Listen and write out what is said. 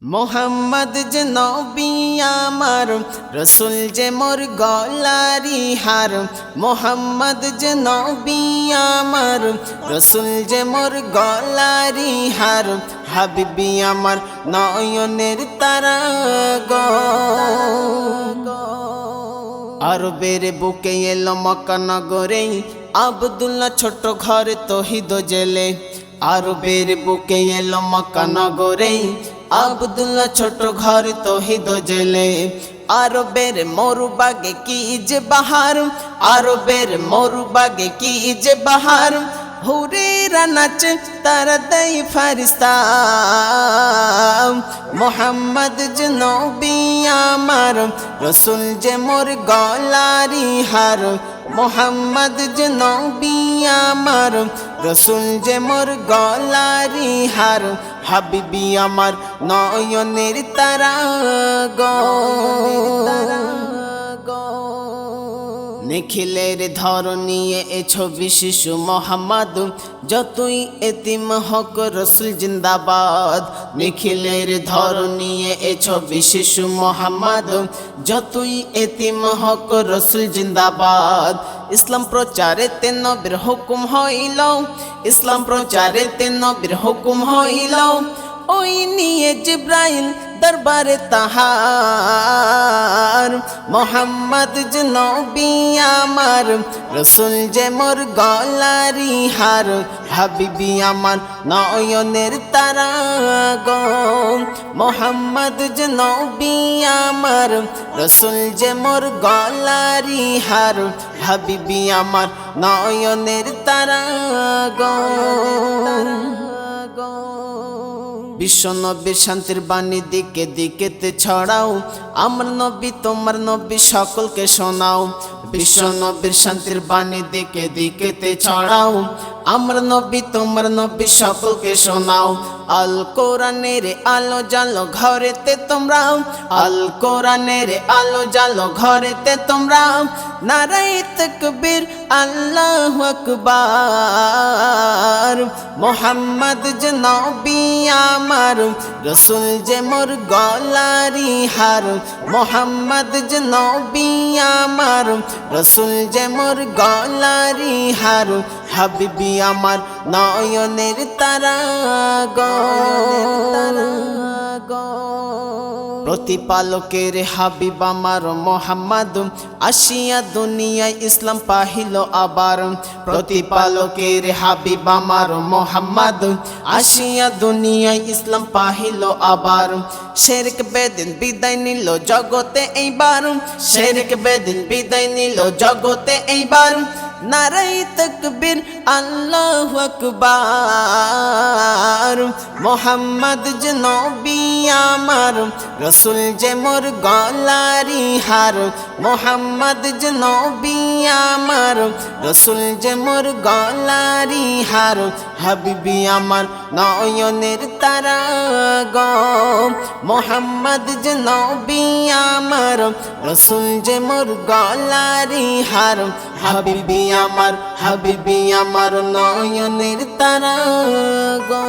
মোহাম্মদ যে নবী আমার, রসুল যে মোর গলারি হার। মোহাম্মদ যে নবী আমার, রসুল যে মোর গলারি হার। হাবিবি আমার নয়নের তারা গো। আরবের বুকে এলো মক্কা নগরে, আব্দুল্লাহ ছোট ঘরে তহিদ জেলে। আরবের বুকে এলো মক্কা নগরে, আব্দুল্লাহ ছোট ঘর তহিদ জেলে। আরবের মরুবাগে কি যে বাহার, আরবের মরুবাগে কি যে বাহার। হুরেরা নাচে তারা দেয় ফারিস্তা। মোহাম্মদ যে নবী আমার, রসুল যে মোর গলারি হার। মোহাম্মদ যে নবী আমার, রসুল যে মোর গলারি হার। হাবিবি আমার নয়নের তারা গো। নিখিলের ধর নিয়ে এ ছবি শিশু মোহাম্মদ, যতই এতিম হক রসুল জিন্দাবাদ। নিখিলের ধর নিয়ে এ ছবি শিশু মোহাম্মদ, যতই এতিম হক রসুল জিন্দাবাদ। ইসলাম প্রচারেতে নবীর হুকুম হইল, ইসলাম প্রচারেতে নবীর হুকুম হইল। ওই নিয়ে জিব্রাইল দরবারে তাহার। মোহাম্মদ যে নবী আমার, রসুল যে মোর গলারি হার। হাবিবি আমার নয়নের তারা গো। মোহাম্মদ যে নবী আমার, রসুল যে মোর গলারি হার। হাবিবি আমার নয়নের তারা গো। বিশ্ব নবীর শান্তির বাণী দিকে দিকেতে ছড়াও, আমার নবী তোমার নবী সকলকে শোনাও। বিশ্ব নবীর শান্তির বাণী দিকে দিকেতে ছড়াও, আমার নবী তোমার নবী সকলকে শোনাও। আল কোরআনের আলো জালো ঘরেতে তোমরা, আল কোরআনের আলো জালো ঘরেতে তোমরা। নারায়ে তাকবীর আল্লাহু আকবার। মোহাম্মদ যে নবী আমার, রসুল যে মোর গলারি হার। মোহাম্মদ যে নবী আমার, রসুল যে মোর গলারি হার। হাবিবি আমার নয়নের তারা গো। প্রতিপালকের হাবিব আমার মোহাম্মদ, আসিয়া দুনিয়ায় ইসলাম পাহিল আবার। প্রতিপালকের হাবিব আমার মোহাম্মদ, আসিয়া দুনিয়ায় ইসলাম পাহিল আবার। শিরক বেদিন বিদায় নিল জগতে এইবার, শিরক বেদিন বিদায় নিল জগতে এইবার। নারায়ে তাকবীর আল্লাহু আকবার। মোহাম্মদ যে নবী আমার, রসুল যে মোর গলারি হার। মোহাম্মদ যে নবী আমার, রসুল যে মোর গলারি হার। হাবিবি আমার নয়নের তারা গো। মোহাম্মদ যে নবী আমার, রসুল যে মোর গলারি হার। হাবিবি আমার, হাবিবি আমার নয়নের তারা গো।